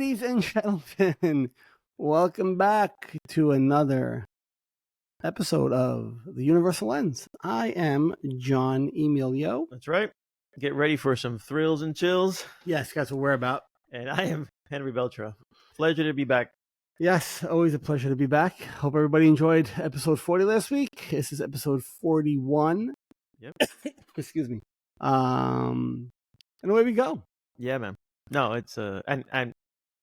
Ladies and gentlemen, welcome back to another episode of The Universal Lens. I am John Emilio. That's right. Get ready for some thrills and chills. Yes, that's what we're about. And I am Henry Beltra. Pleasure to be back. Yes, always a pleasure to be back. Hope everybody enjoyed episode 40 last week. This is episode 41. Yep. Excuse me. And away we go. Yeah, man. No, it's and I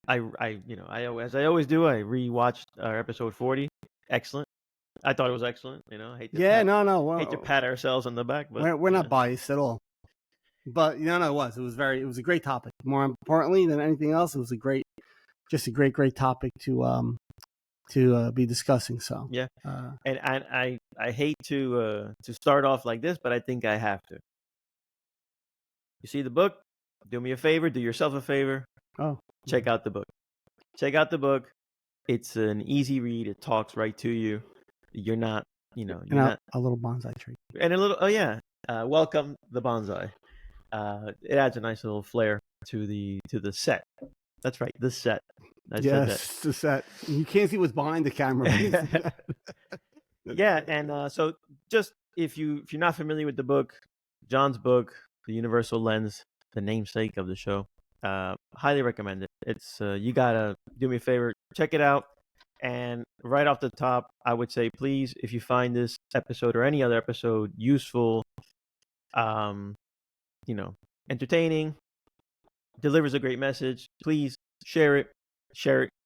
as I always do, I rewatched our episode 40. Excellent. I thought it was excellent. I hate to hate to pat ourselves on the back, but we're not biased at all. But it was a great topic. More importantly than anything else, it was a great topic to be discussing. So yeah, and I hate to start off like this, but I think I have to. You see the book? Do me a favor. Do yourself a favor. Oh, check out the book. Check out the book. It's an easy read. It talks right to you. You're not, you're not a little bonsai tree and a little. Oh yeah, welcome the bonsai. It adds a nice little flair to the set. That's right, the set. Yes, the set. You can't see what's behind the camera. Yeah, and so just if you're not familiar with the book, John's book, The Universal Lens, the namesake of the show, highly recommend it. It's you gotta do me a favor, check it out. And right off the top, I would say, please, if you find this episode or any other episode useful, entertaining, delivers a great message, please share it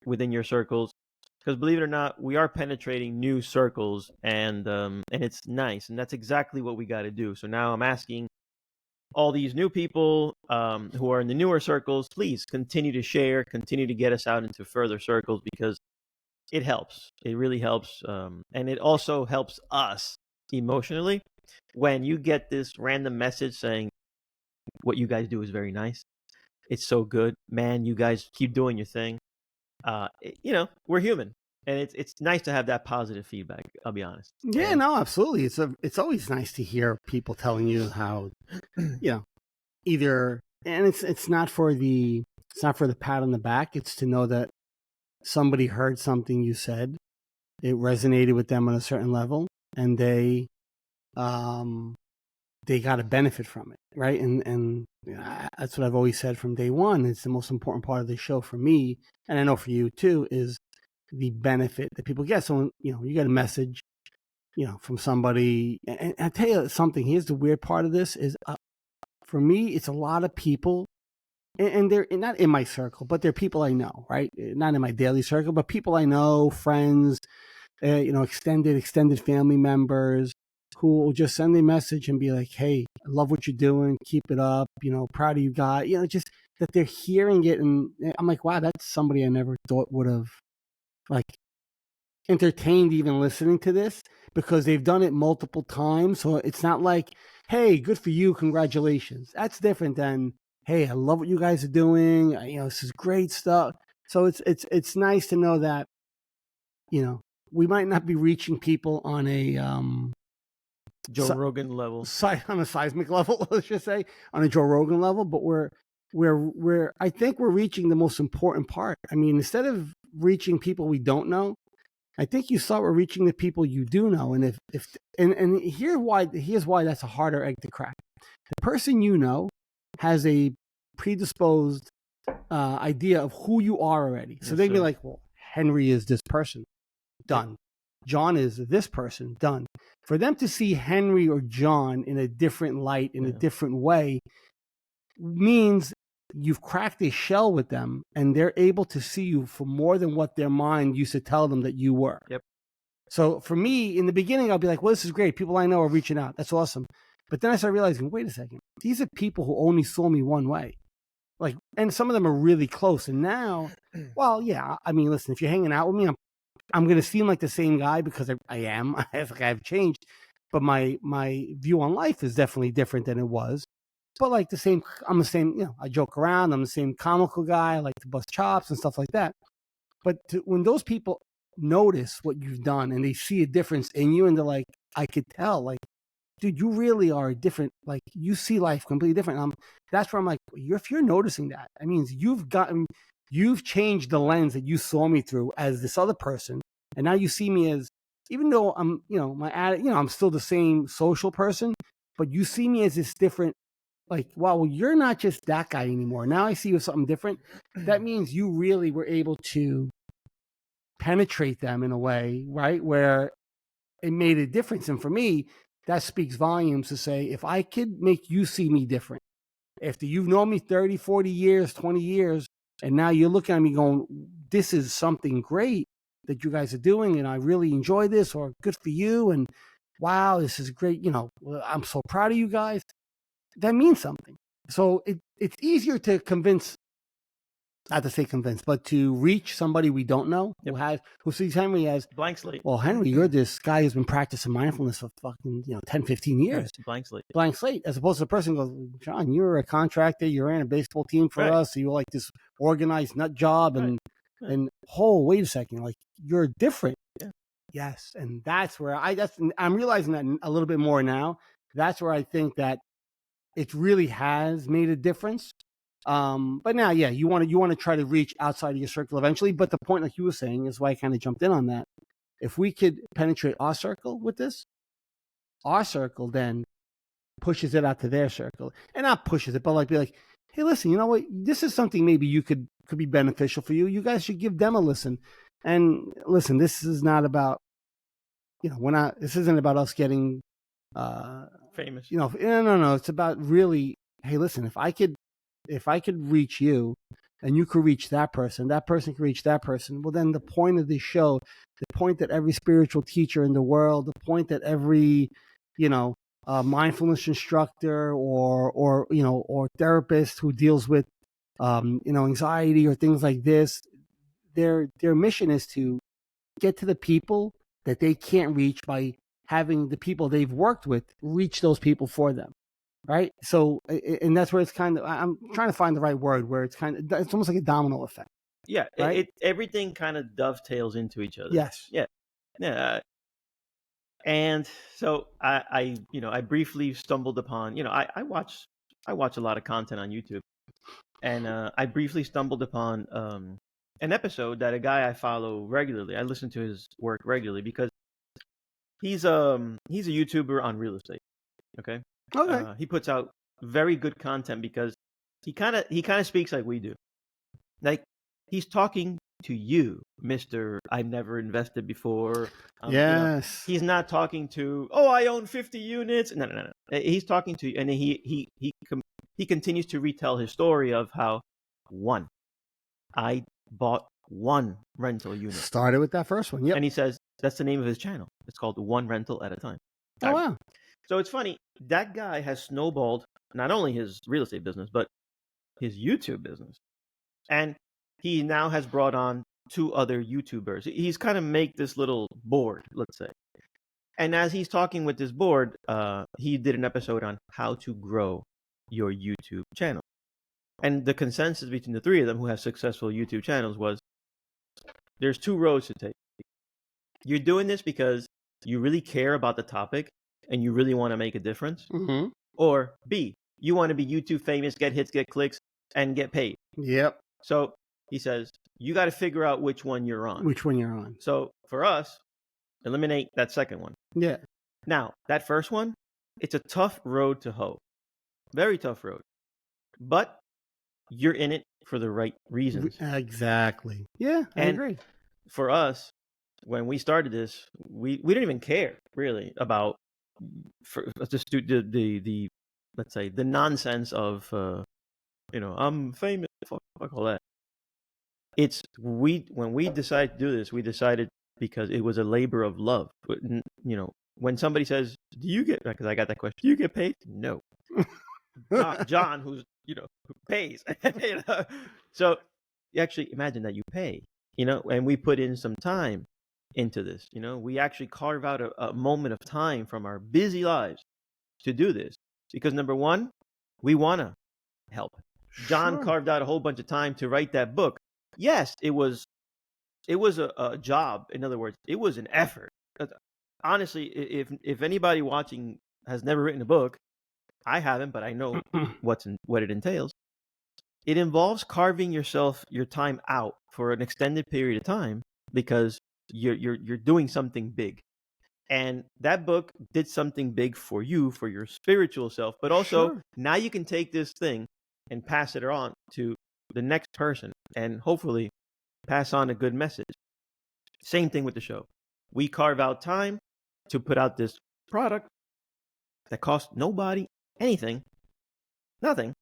within your circles. Because believe it or not, we are penetrating new circles, and it's nice, and that's exactly what we got to do. So now I'm asking all these new people who are in the newer circles, please continue to share, continue to get us out into further circles, because it helps. It really helps. And it also helps us emotionally when you get this random message saying, what you guys do is very nice. It's so good. Man, you guys keep doing your thing. We're human. And it's nice to have that positive feedback, I'll be honest. Yeah, no, absolutely. It's always nice to hear people telling you how, either, and it's not for the pat on the back. It's to know that somebody heard something you said, it resonated with them on a certain level, and they got a benefit from it, right? And that's what I've always said from day one. It's the most important part of the show for me, and I know for you too, is the benefit that people get. So you get a message, from somebody, and I tell you something. Here's the weird part of this is, for me, it's a lot of people. And they're not in my circle, but they're people I know, right? Not in my daily circle, but people I know, friends, extended family members who will just send a message and be like, hey, I love what you're doing. Keep it up. Proud of you guys. Just that they're hearing it. And I'm like, wow, that's somebody I never thought would have entertained even listening to this, because they've done it multiple times. So it's not like, hey, good for you. Congratulations. That's different than, hey, I love what you guys are doing. This is great stuff. So it's nice to know that, we might not be reaching people on a Joe Rogan level, on a seismic level, let's just say, on a Joe Rogan level, but I think we're reaching the most important part. I mean, instead of reaching people we don't know, I think you start with reaching the people you do know. And here's why that's a harder egg to crack. The person has a predisposed idea of who you are already. So they'd be like, well, Henry is this person. Done. John is this person. Done. For them to see Henry or John in a different light, in a different way, means you've cracked a shell with them, and they're able to see you for more than what their mind used to tell them that you were. Yep. So for me, in the beginning, I'll be like, well, this is great. People I know are reaching out. That's awesome. But then I started realizing, wait a second, these are people who only saw me one way. And some of them are really close. And now, well, yeah, I mean, listen, if you're hanging out with me, I'm going to seem like the same guy, because I am. I've changed. But my view on life is definitely different than it was. But I'm the same, I joke around. I'm the same comical guy. I like to bust chops and stuff like that. But when those people notice what you've done and they see a difference in you, and they're like, I could tell, dude, you really are different. You see life completely different. That's where I'm like, if you're noticing that, it means you've gotten you've changed the lens that you saw me through as this other person, and now you see me as, even though I'm, I'm still the same social person, but you see me as this different. Like, wow, well, you're not just that guy anymore. Now I see you as something different. That means you really were able to penetrate them in a way, right, where it made a difference. And for me, that speaks volumes to say, if I could make you see me different, after you've known me 30, 40 years, 20 years, and now you're looking at me going, this is something great that you guys are doing, and I really enjoy this, or good for you, and wow, this is great. I'm so proud of you guys. That means something. So it's easier to convince, not to say convince, but to reach somebody we don't know who sees Henry as blank slate. Well, Henry, you're this guy who's been practicing mindfulness for fucking 10, 15 years. Blank slate. Blank slate, as opposed to the person who goes, John, you're a contractor, you ran a baseball team for us, so you're like this organized nut job, and wait a second, like, you're different. Yeah. Yes, and that's where I'm realizing that a little bit more now. That's where I think that it really has made a difference. But now, you want to try to reach outside of your circle eventually. But the point, like you were saying, is why I kind of jumped in on that. If we could penetrate our circle with this, our circle then pushes it out to their circle, and not pushes it, but like be like, hey, listen, you know what? This is something maybe you could be beneficial for you. You guys should give them a listen. And listen, this is not about, this isn't about us getting famous. No. It's about really, hey, listen, if I could reach you, and you could reach that person could reach that person, well, then the point of this show, the point that every spiritual teacher in the world, the point that every, mindfulness instructor or therapist who deals with, anxiety or things like this, their mission is to get to the people that they can't reach by having the people they've worked with reach those people for them. Right. So, and that's where it's kind of, I'm trying to find the right word, where it's almost like a domino effect. Yeah. Right? Everything kind of dovetails into each other. Yes. Yeah. Yeah. And so I briefly stumbled upon, I watch a lot of content on YouTube, and I briefly stumbled upon an episode that a guy I follow regularly. I listen to his work regularly because he's a YouTuber on real estate. Okay. He puts out very good content because he kind of speaks like we do. Like, he's talking to you, Mr. I've never invested before. Yes. He's not talking to, I own 50 units. No. He's talking to you, and he continues to retell his story of how, I bought one rental unit. Started with that first one. Yep. And he says that's the name of his channel. It's called One Rental at a Time. Oh, wow. So it's funny, that guy has snowballed not only his real estate business, but his YouTube business. And he now has brought on 2 other YouTubers. He's kind of make this little board, let's say. And as he's talking with this board, he did an episode on how to grow your YouTube channel. And the consensus between the 3 of them who have successful YouTube channels was, there's 2 roads to take. You're doing this because you really care about the topic and you really want to make a difference. Mm-hmm. Or B, you want to be YouTube famous, get hits, get clicks, and get paid. Yep. So he says, you got to figure out which one you're on. So for us, eliminate that second one. Yeah. Now, that first one, it's a tough road to hoe. Very tough road. But you're in it for the right reasons. Exactly. Yeah, I agree. For us, when we started this, we didn't even care really about just the let's say the nonsense of I'm famous, fuck all that. It's when we decided to do this, we decided because it was a labor of love. When somebody says, "Do you get?" Because I got that question, "Do you get paid?" No. John, who pays. So you actually imagine that you pay, and we put in some time into this. We actually carve out a moment of time from our busy lives to do this because, number one, we want to help. John carved out a whole bunch of time to write that book. Yes, it was a job. In other words, it was an effort. Honestly, if anybody watching has never written a book, I haven't, but I know what it entails. it involves carving your time out for an extended period of time because you're doing something big. And that book did something big for you, for your spiritual self, but also Sure. now you can take this thing and pass it on to the next person and hopefully pass on a good message. Same thing with the show. We carve out time to put out this product that costs nobody anything, nothing,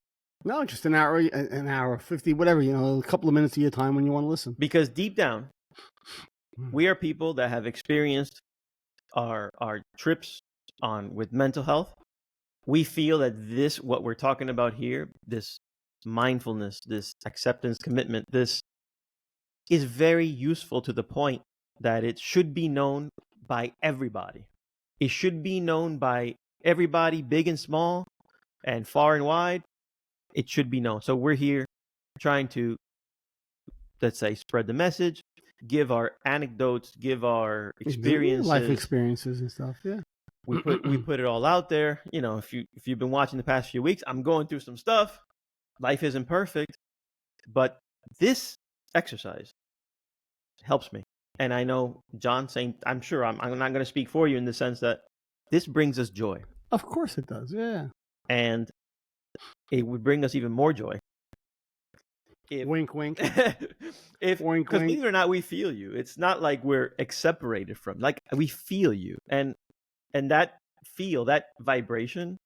No, just an hour, 50, whatever, a couple of minutes of your time when you want to listen. because deep down, we are people that have experienced our trips on with mental health. We feel that this, what we're talking about here, this mindfulness, this acceptance, commitment, this is very useful to the point that it should be known by everybody. It should be known by everybody, big and small, and far and wide. It should be known. So we're here trying to, let's say, spread the message, give our anecdotes, give our experiences, life experiences and stuff. Yeah. We put it all out there. If you've been watching the past few weeks, I'm going through some stuff. Life isn't perfect, but this exercise helps me. And I know John saying, I'm sure I'm not going to speak for you in the sense that this brings us joy. Of course it does. Yeah. And it would bring us even more joy. Wink, wink. Wink, wink. Because believe it or not, we feel you. It's not like we're separated from. Like we feel you, and that that vibration,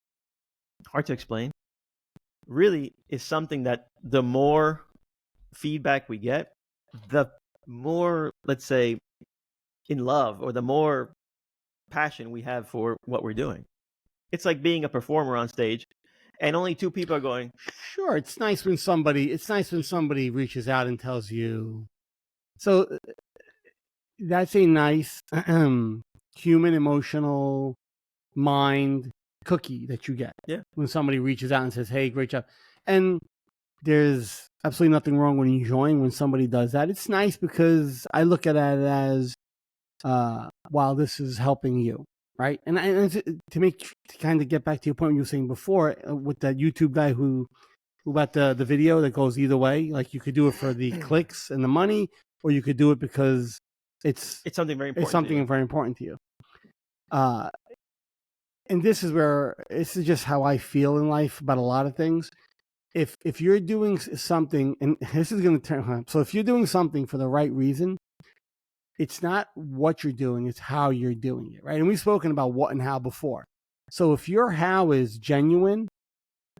hard to explain, really is something that the more feedback we get, the more, let's say, in love or the more passion we have for what we're doing. It's like being a performer on stage and only two people are going. Sure, it's nice when somebody reaches out and tells you. So that's a nice human emotional mind cookie that you get. Yeah. When somebody reaches out and says, "Hey, great job." And there's absolutely nothing wrong when enjoying when somebody does that. It's nice because I look at it as while this is helping you. Right. And to kind of get back to your point you were saying before with that YouTube guy who about the video that goes either way, like you could do it for the clicks and the money, or you could do it because it's something very important. It's something very important to you. And this is just how I feel in life about a lot of things. If you're doing something, and this is going to turn, so if you're doing something for the right reason, it's not what you're doing, it's how you're doing it, right? And we've spoken about what and how before. So if your how is genuine,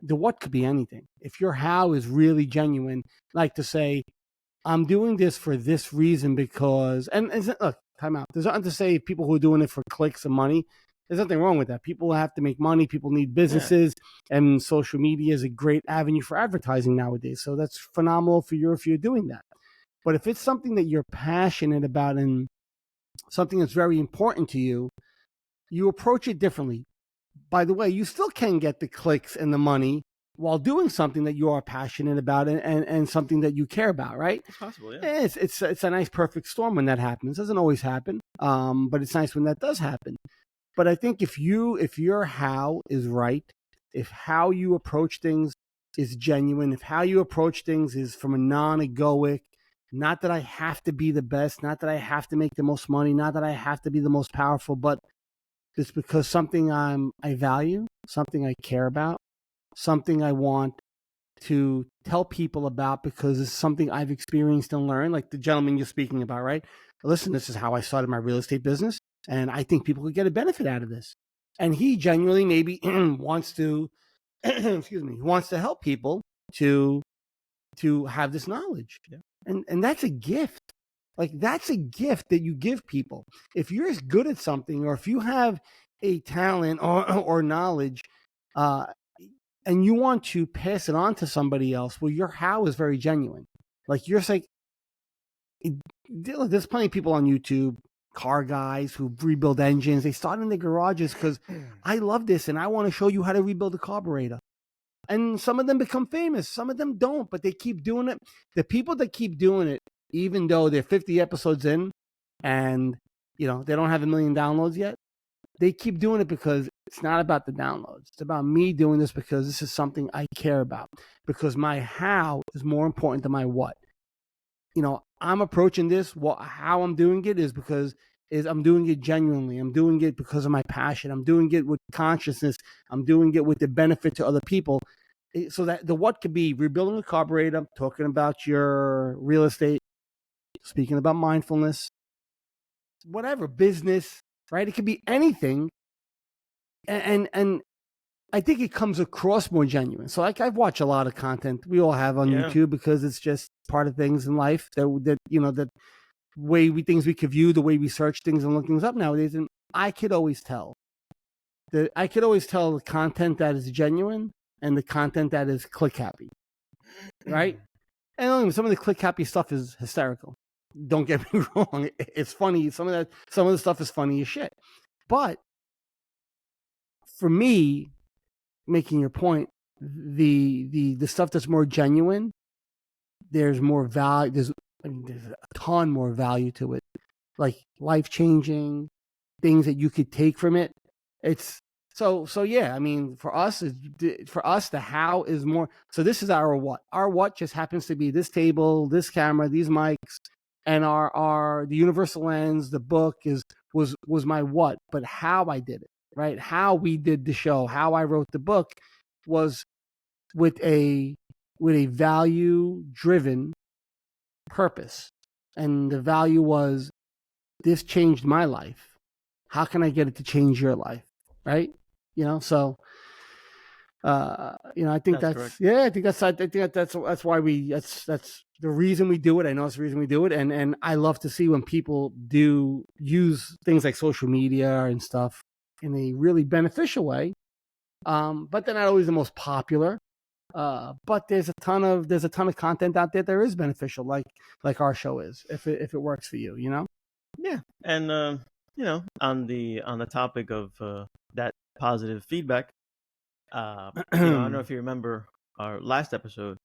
the what could be anything. If your how is really genuine, like to say, I'm doing this for this reason because, and look, time out. There's nothing to say people who are doing it for clicks and money. There's nothing wrong with that. People have to make money. People need businesses, and social media is a great avenue for advertising nowadays. So that's phenomenal for you if you're doing that. But if it's something that you're passionate about and something that's very important to you, you approach it differently. By the way, you still can get the clicks and the money while doing something that you are passionate about and something that you care about, right? It's possible, yeah. It's a nice perfect storm when that happens. It doesn't always happen, but it's nice when that does happen. But I think if your how is right, if how you approach things is genuine, if how you approach things is from a non-egoic, not that I have to be the best, not that I have to make the most money, not that I have to be the most powerful, but it's because something I value, something I care about, something I want to tell people about because it's something I've experienced and learned, like the gentleman you're speaking about, right? Listen, this is how I started my real estate business, and I think people could get a benefit out of this. And he genuinely maybe wants to, wants to help people to have this knowledge. Yeah. And that's a gift. Like that's a gift that you give people. If you're as good at something, or if you have a talent or knowledge, and you want to pass it on to somebody else, well, your how is very genuine. Like you're like, there's plenty of people on YouTube, car guys who rebuild engines. They start in their garages because I love this and I want to show you how to rebuild a carburetor. And some of them become famous. Some of them don't, but they keep doing it. The people that keep doing it, even though they're 50 episodes in and, they don't have 1 million downloads yet, they keep doing it because it's not about the downloads. It's about me doing this because this is something I care about. Because my how is more important than my what. I'm approaching this. How I'm doing it is I'm doing it genuinely. I'm doing it because of my passion. I'm doing it with consciousness. I'm doing it with the benefit to other people. So that the what could be rebuilding a carburetor, talking about your real estate, speaking about mindfulness, whatever, business, right? It could be anything. And I think it comes across more genuine. So like I've watched a lot of content we all have on YouTube because it's just part of things in life that way things we could view, the way we search things and look things up nowadays. And I could always tell the content that is genuine and the content that is click happy, right? And some of the click happy stuff is hysterical. Don't get me wrong; it's funny. Some of the stuff is funny as shit. But for me, making your point, the stuff that's more genuine, there's more value. There's a ton more value to it, like life changing things that you could take from it. It's so yeah. I mean, for us, the how is more. So this is our what. Our what just happens to be this table, this camera, these mics, and our the universal lens. The book was my what, but how I did it, right? How we did the show, how I wrote the book, was with a value driven purpose, and the value was this changed my life. How can I get it to change your life, right? So I think that's yeah, I think that's why that's the reason we do it. I know it's the reason we do it, and I love to see when people do use things like social media and stuff in a really beneficial way. But they're not always the most popular. But there's a ton of content out there that is beneficial, like our show is, if it works for you, Yeah, and on the topic of that positive feedback, I don't know if you remember our last episode.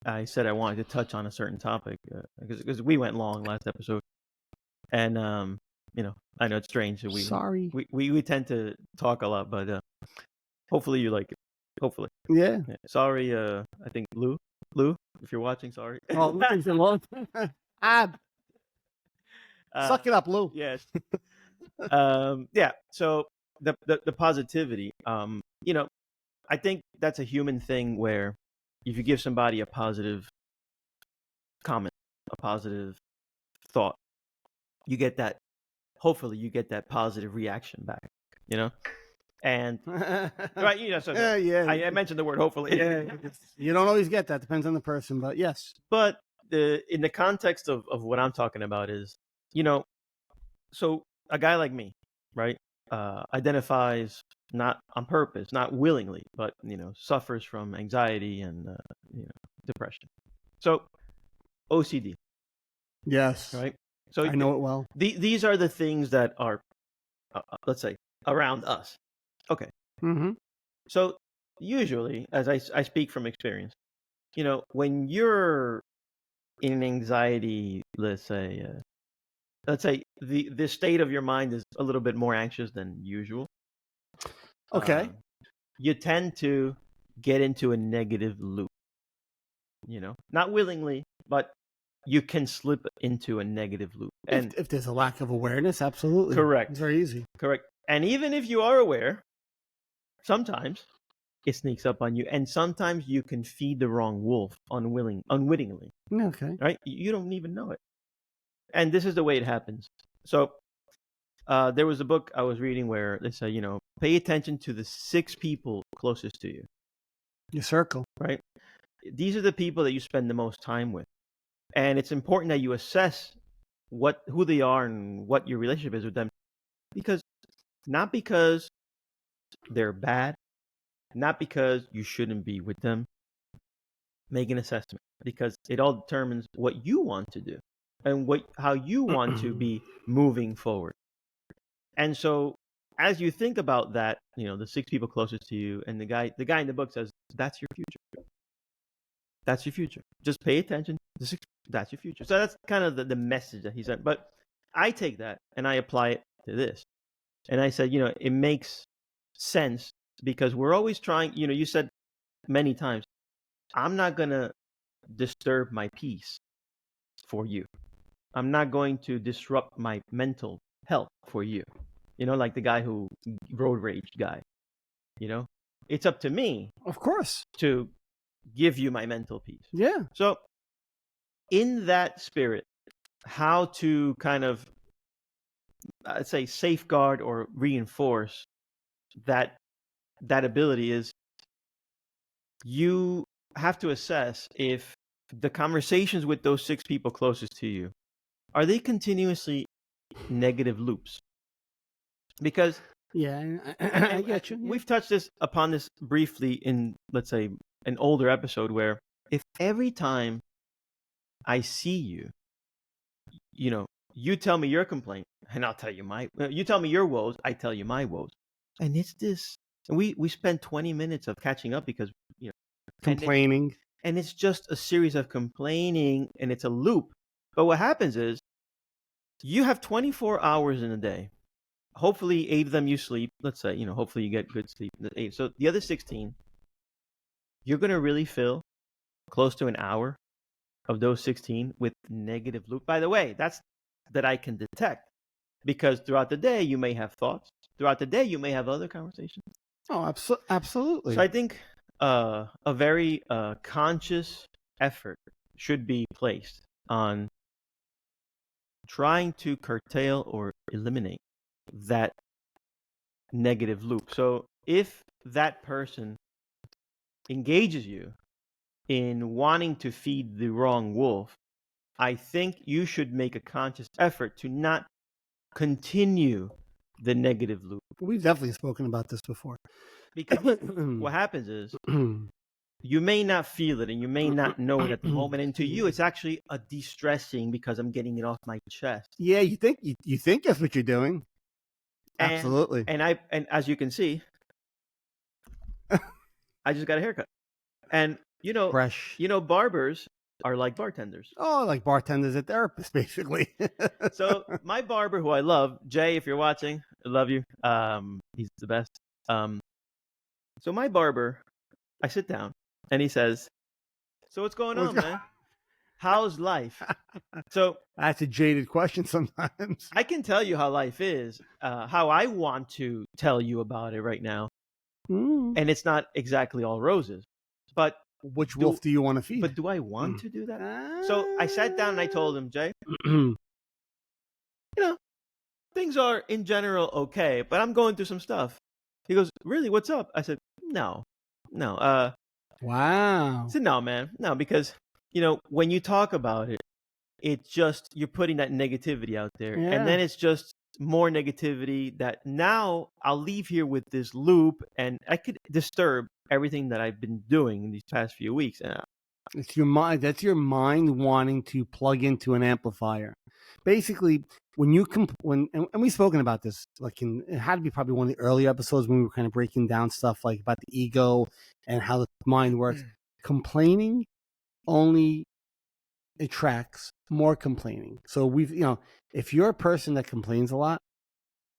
I said I wanted to touch on a certain topic because we went long last episode, and I know it's strange. Sorry, we tend to talk a lot, but hopefully you like it. Hopefully, yeah. Sorry, I think Lou, if you're watching, sorry. Oh, Lou's in love. Suck it up, Lou. Yes. Yeah. So the positivity, I think that's a human thing where if you give somebody a positive comment, a positive thought, hopefully you get that positive reaction back, and right, so yeah. I mentioned the word hopefully. Yeah, you don't always get that. Depends on the person, but yes. But in the context of what I'm talking about is, so a guy like me, right, identifies not on purpose, not willingly, but suffers from anxiety and depression. So OCD. Yes. Right. So I know it well. These are the things that are, let's say, around us. Okay. Mm-hmm. So usually, as I speak from experience, when you're in anxiety, let's say the state of your mind is a little bit more anxious than usual. Okay. You tend to get into a negative loop. Not willingly, but you can slip into a negative loop. And if there's a lack of awareness, absolutely. Correct. It's very easy. Correct. And even if you are aware, sometimes it sneaks up on you, and sometimes you can feed the wrong wolf unwittingly. Okay. Right? You don't even know it. And this is the way it happens. So there was a book I was reading where they say, pay attention to the 6 people closest to you. Your circle. Right? These are the people that you spend the most time with. And it's important that you assess who they are and what your relationship is with them. Not because they're bad, not because you shouldn't be with them. Make an assessment, because it all determines what you want to do and how you want to be moving forward. And so as you think about that, the 6 people closest to you, and the guy in the book says, that's your future. That's your future. Just pay attention. That's your future. So that's kind of the message that he sent. But I take that and I apply it to this. And I said, it makes sense because we're always trying, you said many times, I'm not going to disturb my peace for you. I'm not going to disrupt my mental health for you. Like the guy who road rage guy, it's up to me, Of course. to give you my mental peace. Yeah. So in that spirit, how to kind of, I'd say, safeguard or reinforce that ability is you have to assess if the conversations with those 6 people closest to you, are they continuously negative loops? Because Yeah, I get you. Yeah. we've touched upon this briefly in, let's say, an older episode, where if every time I see you, you tell me your complaint and I'll tell you you tell me your woes, I tell you my woes. And it's this, and we spend 20 minutes of catching up because, Complaining. and it's just a series of complaining, and it's a loop. But what happens is you have 24 hours in a day. Hopefully 8 of them you sleep. Let's say, hopefully you get good sleep. So the other 16, you're going to really fill close to an hour of those 16 with negative loop. By the way, that's that I can detect, because throughout the day you may have thoughts. Throughout the day you may have other conversations. Oh, absolutely. So I think a very conscious effort should be placed on trying to curtail or eliminate that negative loop. So if that person engages you in wanting to feed the wrong wolf, I think you should make a conscious effort to not continue the negative loop. We've definitely spoken about this before. Because what happens is you may not feel it and you may not know it at the moment. And to you, it's actually a de-stressing because I'm getting it off my chest. Yeah, you think that's what you're doing. Absolutely. And as you can see, I just got a haircut. And fresh. Barbers are like bartenders. Oh, like bartenders at therapists, basically. So my barber, who I love, Jay, if you're watching, I love you. He's the best. So my barber, I sit down and he says, "So what's going on, man? How's life?" So that's a jaded question sometimes. I can tell you how life is, how I want to tell you about it right now. And it's not exactly all roses. But which wolf do you want to feed? But do I want to do that? So I sat down and I told him, Jay, things are in general okay, but I'm going through some stuff. He goes, "Really? What's up?" I said, No. Wow. I said, "No, man. No, because, when you talk about it, it's just, you're putting that negativity out there. Yeah. And then it's just more negativity that now I'll leave here with this loop and I could disturb everything that I've been doing in these past few weeks." It's your mind. That's your mind wanting to plug into an amplifier. Basically, when you and we've spoken about this, like it had to be probably one of the early episodes when we were kind of breaking down stuff like about the ego and how the mind works. Complaining only attracts more complaining. So if you're a person that complains a lot,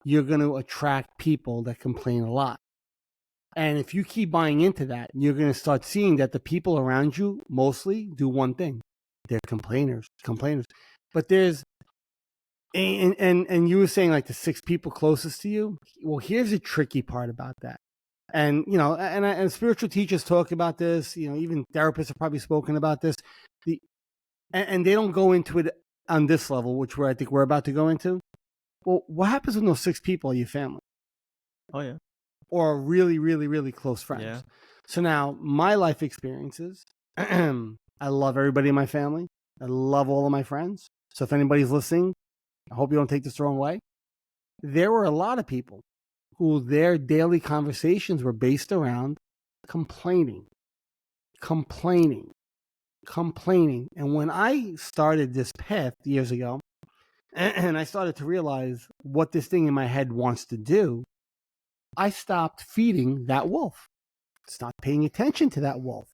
you're going to attract people that complain a lot. And if you keep buying into that, you're going to start seeing that the people around you mostly do one thing. They're complainers. But there's, and you were saying like the 6 people closest to you. Well, here's the tricky part about that. And, and spiritual teachers talk about this, even therapists have probably spoken about this. And they don't go into it on this level, which I think we're about to go into. Well, what happens when those 6 people are your family? Oh, yeah. Or really, really, really close friends. Yeah. So now my life experiences, I love everybody in my family. I love all of my friends. So if anybody's listening, I hope you don't take this the wrong way. There were a lot of people who their daily conversations were based around complaining. And when I started this path years ago, and I started to realize what this thing in my head wants to do, I stopped feeding that wolf, stopped paying attention to that wolf.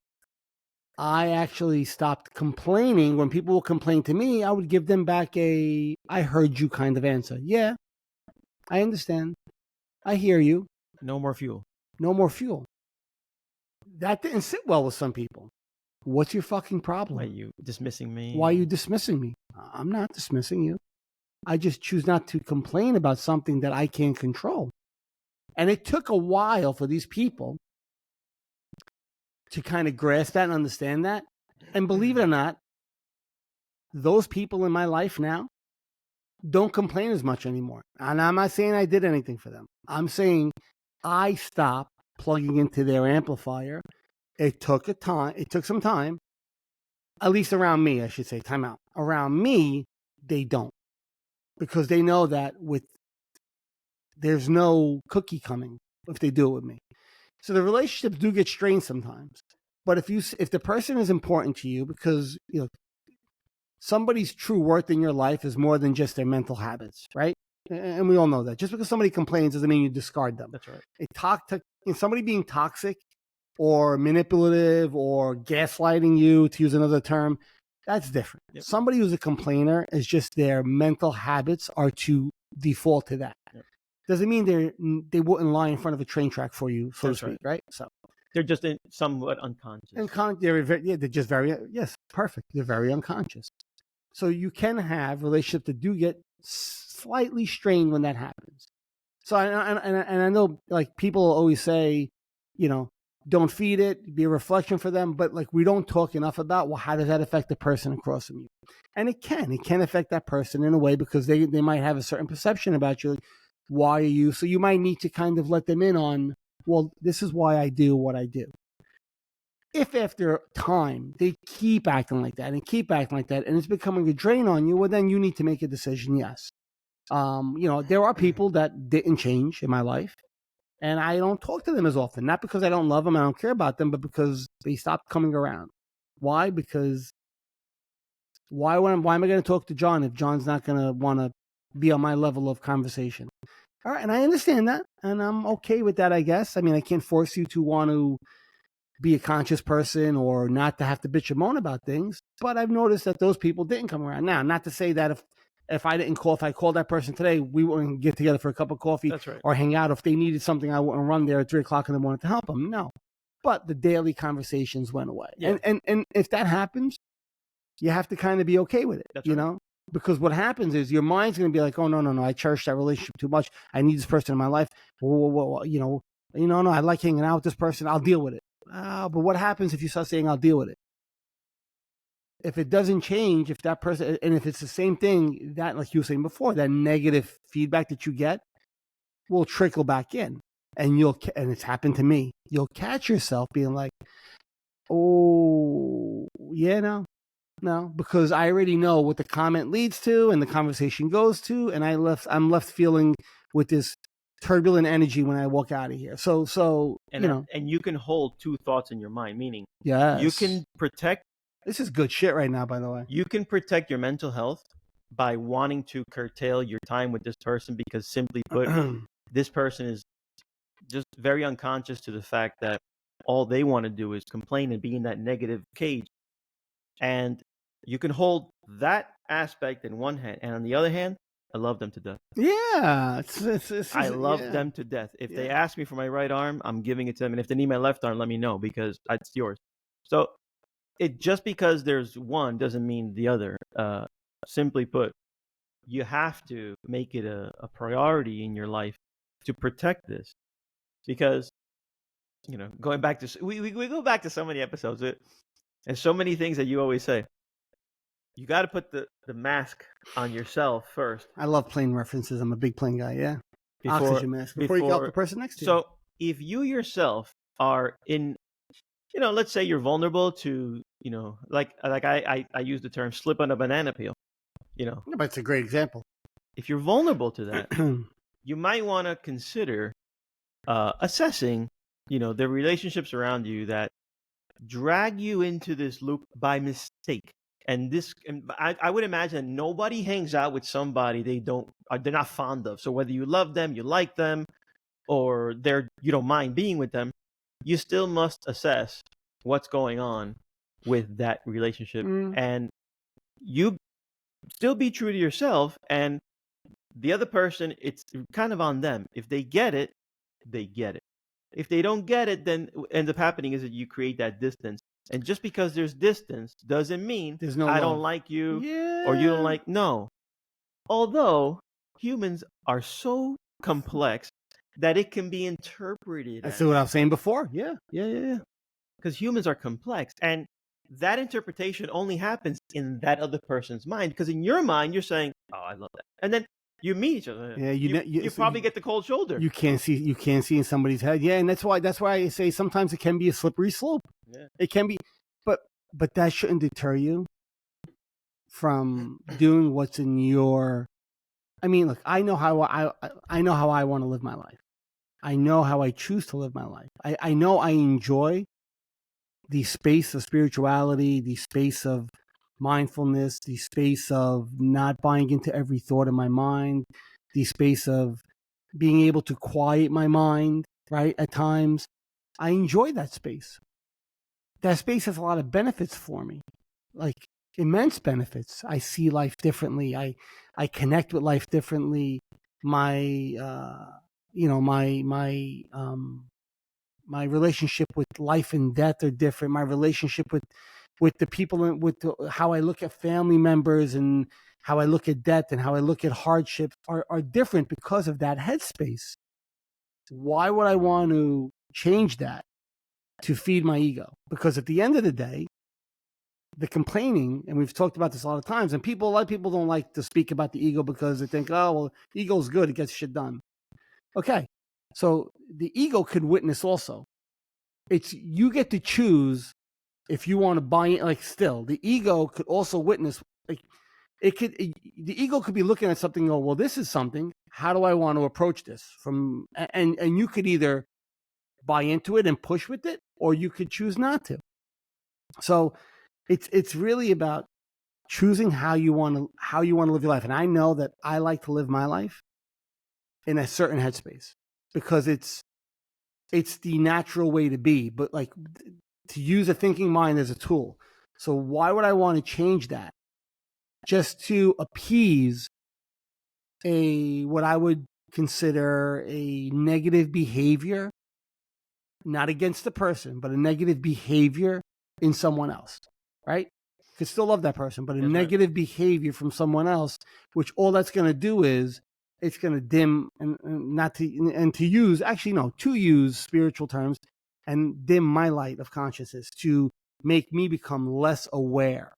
I actually stopped complaining. When people would complain to me, I would give them back I heard you kind of answer. Yeah, I understand. I hear you. No more fuel. No more fuel. That didn't sit well with some people. What's your fucking problem? Why are you dismissing me? Why are you dismissing me? I'm not dismissing you. I just choose not to complain about something that I can't control. And it took a while for these people to kind of grasp that and understand that. And believe it or not, those people in my life now don't complain as much anymore. And I'm not saying I did anything for them. I'm saying I stopped plugging into their amplifier. It took some time, at least around me, I should say, time out. Around me, they don't. Because they know that there's no cookie coming if they do it with me. So the relationships do get strained sometimes. But if the person is important to you, because somebody's true worth in your life is more than just their mental habits, right? And we all know that. Just because somebody complains doesn't mean you discard them. That's right. Somebody being toxic or manipulative or gaslighting you, to use another term, that's different. Yep. Somebody who's a complainer is just their mental habits are to default to that. Yep. Doesn't mean they wouldn't lie in front of a train track for you, so to speak, right? So they're just somewhat unconscious. They're just perfect. They're very unconscious. So you can have relationships that do get slightly strained when that happens. So and I know, like, people always say, don't feed it, be a reflection for them. But like, we don't talk enough about, well, how does that affect the person across from you? And it can affect that person in a way, because they might have a certain perception about you. Like, why are you? So you might need to kind of let them in on, well, this is why I do what I do. If after time they keep acting like that and it's becoming a drain on you, well, then you need to make a decision. Yes. There are people that didn't change in my life, and I don't talk to them as often, not because I don't love them, I don't care about them, but because they stopped coming around. Why? Because why am I going to talk to John if John's not going to want to be on my level of conversation? All right. And I understand that, and I'm okay with that, I guess. I mean, I can't force you to want to be a conscious person or not to have to bitch and moan about things. But I've noticed that those people didn't come around. Now, not to say that if I called that person today, we wouldn't get together for a cup of coffee. That's right. Or hang out. If they needed something, I wouldn't run there at 3:00 in the morning to help them. No. But the daily conversations went away. Yeah. And if that happens, you have to kind of be okay with it. That's right. Because what happens is your mind's going to be like, oh, no, I cherish that relationship too much. I need this person in my life. No, I like hanging out with this person. I'll deal with it. But what happens if you start saying, I'll deal with it? If it doesn't change, if that person, and if it's the same thing, that, like you were saying before, that negative feedback that you get will trickle back in. And it's happened to me. You'll catch yourself being like, oh, yeah, no, because I already know what the comment leads to and the conversation goes to. And I'm left feeling with this turbulent energy when I walk out of here. And you can hold two thoughts in your mind, meaning yes, you can protect. This is good shit right now, by the way. You can protect your mental health by wanting to curtail your time with this person, because simply put, this person is just very unconscious to the fact that all they want to do is complain and be in that negative cage. And you can hold that aspect in one hand, and on the other hand, I love them to death. Yeah. I love them to death. If they ask me for my right arm, I'm giving it to them. And if they need my left arm, let me know, because it's yours. So just because there's one doesn't mean the other. Simply put, you have to make it a priority in your life to protect this. Because, going back to, we go back to so many episodes, and so many things that you always say. You got to put the mask on yourself first. I love plane references. I'm a big plane guy. Yeah. Oxygen mask before you get the person next to you. So if you yourself are in, let's say you're vulnerable to, like I use the term slip on a banana peel, Yeah, but it's a great example. If you're vulnerable to that, you might want to consider assessing, the relationships around you that drag you into this loop by mistake. And I would imagine nobody hangs out with somebody they're not fond of. So whether you love them, you like them, or you don't mind being with them, you still must assess what's going on with that relationship. And you still be true to yourself, and the other person, it's kind of on them. If they get it, they get it. If they don't get it, then what ends up happening is that you create that distance. And just because there's distance doesn't mean There's no I love. don't like you Yeah. or you don't like. No. Although humans are so complex that it can be interpreted. That's what I was saying before. Yeah. Because humans are complex. And that interpretation only happens in that other person's mind. Because in your mind, you're saying, oh, I love that. And then you meet each other. Yeah, you probably get the cold shoulder. You can't see in somebody's head. Yeah, and that's why I say sometimes it can be a slippery slope. Yeah. It can be, but that shouldn't deter you from doing what's in your. I mean, look, I know how I want to live my life. I know how I choose to live my life. I know I enjoy the space of spirituality, the space of mindfulness, the space of not buying into every thought in my mind, the space of being able to quiet my mind, right? At times, I enjoy that space. That space has a lot of benefits for me, like immense benefits. I see life differently. I connect with life differently. My my relationship with life and death are different. My relationship with the people and how I look at family members and how I look at death and how I look at hardship are different because of that headspace. Why would I want to change that to feed my ego? Because at the end of the day, the complaining, and we've talked about this a lot of times, and a lot of people don't like to speak about the ego because they think, oh, well, ego's good, it gets shit done. Okay, so the ego could witness also. It's you get to choose if you want to buy it. Like, still, the ego could also witness. Like, the ego could be looking at something and go, well, this is something. How do I want to approach this? And you could either buy into it and push with it, or you could choose not to. So it's really about choosing how you want to live your life. And I know that I like to live my life in a certain headspace because it's the natural way to be, but like to use a thinking mind as a tool. So why would I want to change that? Just to appease what I would consider a negative behavior, not against the person, but a negative behavior in someone else, right? You could still love that person, but a negative behavior from someone else, which all that's going to do is it's going to dim to use spiritual terms and dim my light of consciousness to make me become less aware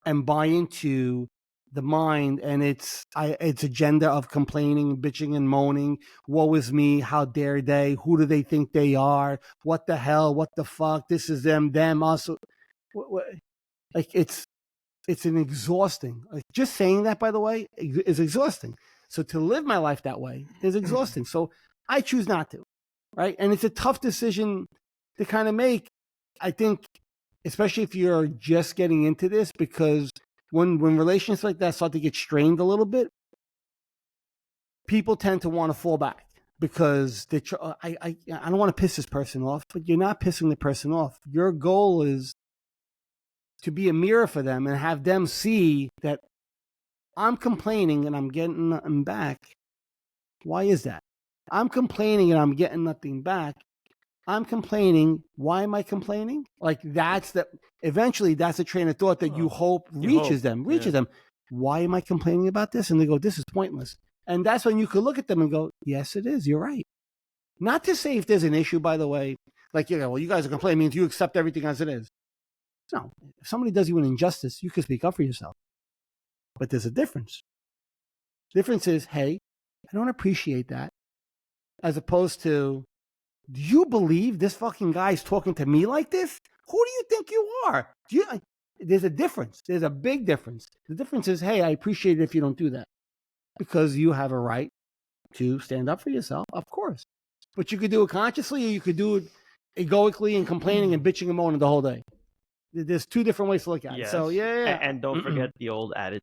and buy into the mind and its agenda of complaining, bitching, and moaning. Woe is me! How dare they? Who do they think they are? What the hell? What the fuck? This is them, us. Like it's an exhausting. Like just saying that, by the way, is exhausting. So to live my life that way is exhausting. So I choose not to, right? And it's a tough decision to kind of make. I think, especially if you're just getting into this, because when relationships like that start to get strained a little bit, people tend to want to fall back because I don't want to piss this person off, but you're not pissing the person off. Your goal is to be a mirror for them and have them see that I'm complaining and I'm getting nothing back. Why is that? I'm complaining and I'm getting nothing back. I'm complaining. Why am I complaining? Like eventually that's a train of thought that you hope reaches them. Why am I complaining about this? And they go, this is pointless. And that's when you could look at them and go, yes, it is. You're right. Not to say if there's an issue, by the way, like, well, you guys are complaining means you accept everything as it is. No, if somebody does you an injustice, you can speak up for yourself. But there's a difference. Difference is, hey, I don't appreciate that. As opposed to, do you believe this fucking guy's talking to me like this? Who do you think you are? There's a difference. There's a big difference. The difference is, hey, I appreciate it if you don't do that. Because you have a right to stand up for yourself, of course. But you could do it consciously or you could do it egoically and complaining and bitching and moaning the whole day. There's two different ways to look at it. So, yeah. And don't forget the old adage,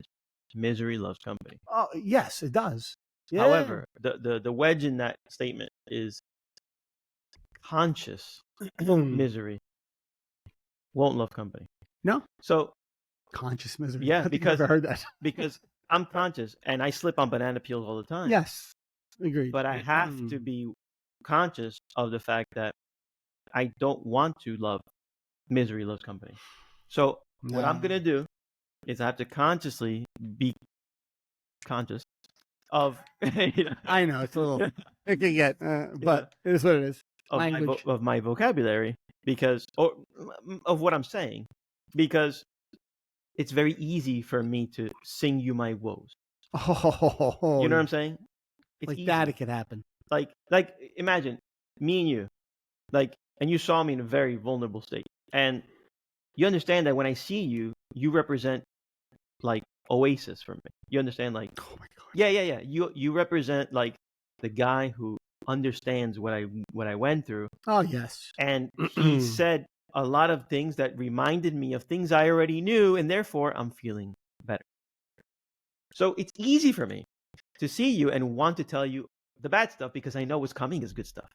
misery loves company. Oh, yes, it does. Yeah. However, the wedge in that statement is conscious misery won't love company. No. So conscious misery. Yeah, because I've never heard that. Because I'm conscious and I slip on banana peels all the time. Yes. Agreed. But I have to be conscious of the fact that I don't want to love misery loves company. So what I'm gonna do is I have to consciously be conscious of I know it's a little it can get, but it is what it is. Language. of my vocabulary because or of what I'm saying because it's very easy for me to sing you my woes. Oh, You know what I'm saying? It's like easy. that it could happen. Like imagine me and you, and you saw me in a very vulnerable state, and you understand that when I see you, you represent like oasis for me. You understand, like, Oh my god. yeah. You represent like the guy who understands what I went through, Oh yes. and he said a lot of things that reminded me of things I already knew, and therefore I'm feeling better. So it's easy for me to see you and want to tell you the bad stuff because I know what's coming is good stuff.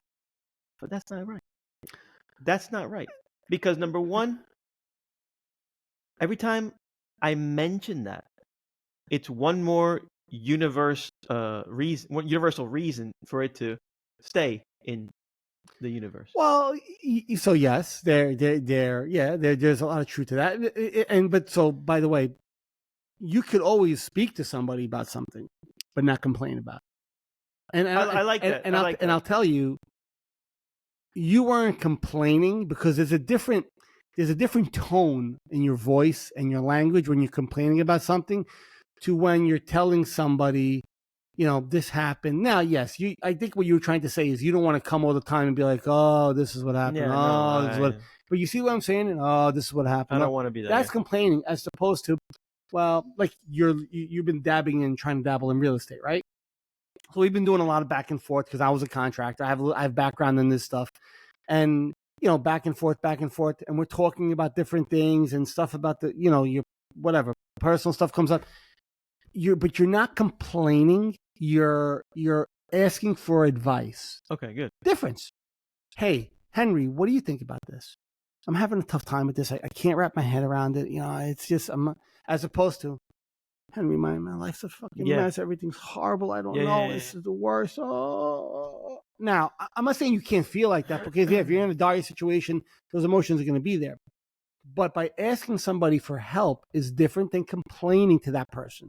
But that's not right. That's not right. Because number one, every time I mention that, it's one more universal reason for it to stay in the universe. Well, so yes, there's a lot of truth to that. And but so by the way, you could always speak to somebody about something, but not complain about it. And I like that. And I'll tell you, you weren't complaining because there's a different tone in your voice and your language when you're complaining about something to when you're telling somebody, this happened. Now, yes, I think what you were trying to say is you don't want to come all the time and be like, oh, this is what happened. Yeah, this is what. But you see what I'm saying? Oh, this is what happened. I don't want to be that. That's complaining as opposed to, well, like you've been trying to dabble in real estate, right? So we've been doing a lot of back and forth because I was a contractor. I have background in this stuff, and back and forth, and we're talking about different things and stuff about your whatever personal stuff comes up. But you're not complaining. You're asking for advice. Okay, good. Difference. Hey, Henry, what do you think about this? I'm having a tough time with this. I can't wrap my head around it. It's just as opposed to, Henry, my life's a fucking mess. Everything's horrible. I don't know. This is the worst. Oh. Now, I'm not saying you can't feel like that because if you're in a dire situation, those emotions are going to be there. But by asking somebody for help is different than complaining to that person.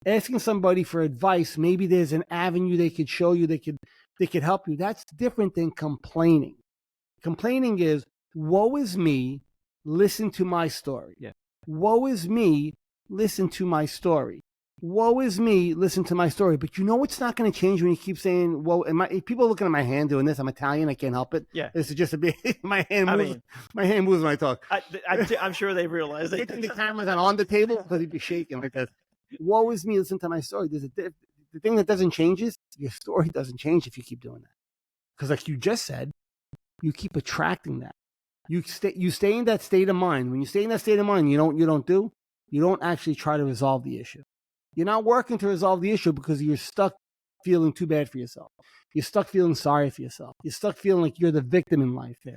Asking somebody for advice, maybe there's an avenue they could show you, they could help you. That's different than complaining. Complaining is, woe is me, listen to my story. Yeah. Woe is me, listen to my story. Woe is me, listen to my story. But it's not going to change when you keep saying, whoa. And people are looking at my hand doing this. I'm Italian. I can't help it. Yeah. This is just my hand moves. My hand moves when I talk. I'm sure they realize it. The camera's not on the table because he'd be shaking like this. Woe is me, listen to my story. The thing that doesn't change is your story doesn't change if you keep doing that. Because like you just said, you keep attracting that. You stay in that state of mind. When you stay in that state of mind, you don't actually try to resolve the issue. You're not working to resolve the issue because you're stuck feeling too bad for yourself. You're stuck feeling sorry for yourself. You're stuck feeling like you're the victim in life. Yeah.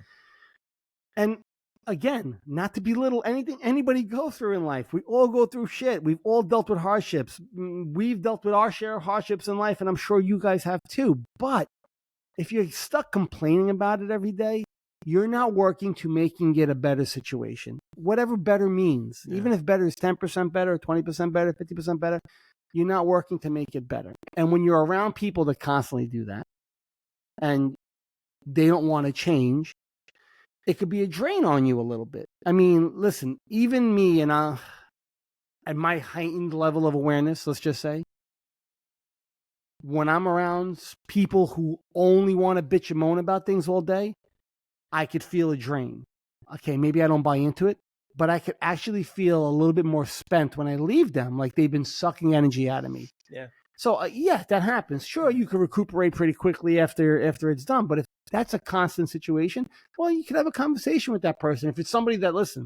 And again, not to belittle anything anybody go through in life. We all go through shit. We've all dealt with hardships. We've dealt with our share of hardships in life, and I'm sure you guys have too. But if you're stuck complaining about it every day, you're not working to making it a better situation. Whatever better means, even if better is 10% better, 20% better, 50% better, you're not working to make it better. And when you're around people that constantly do that and they don't want to change, it could be a drain on you a little bit. I mean, listen, even me and at my heightened level of awareness, let's just say, when I'm around people who only want to bitch and moan about things all day, I could feel a drain. Okay, maybe I don't buy into it, but I could actually feel a little bit more spent when I leave them, like they've been sucking energy out of me. Yeah. So that happens. Sure, you can recuperate pretty quickly after it's done, but if that's a constant situation, well, you could have a conversation with that person. If it's somebody that, listen,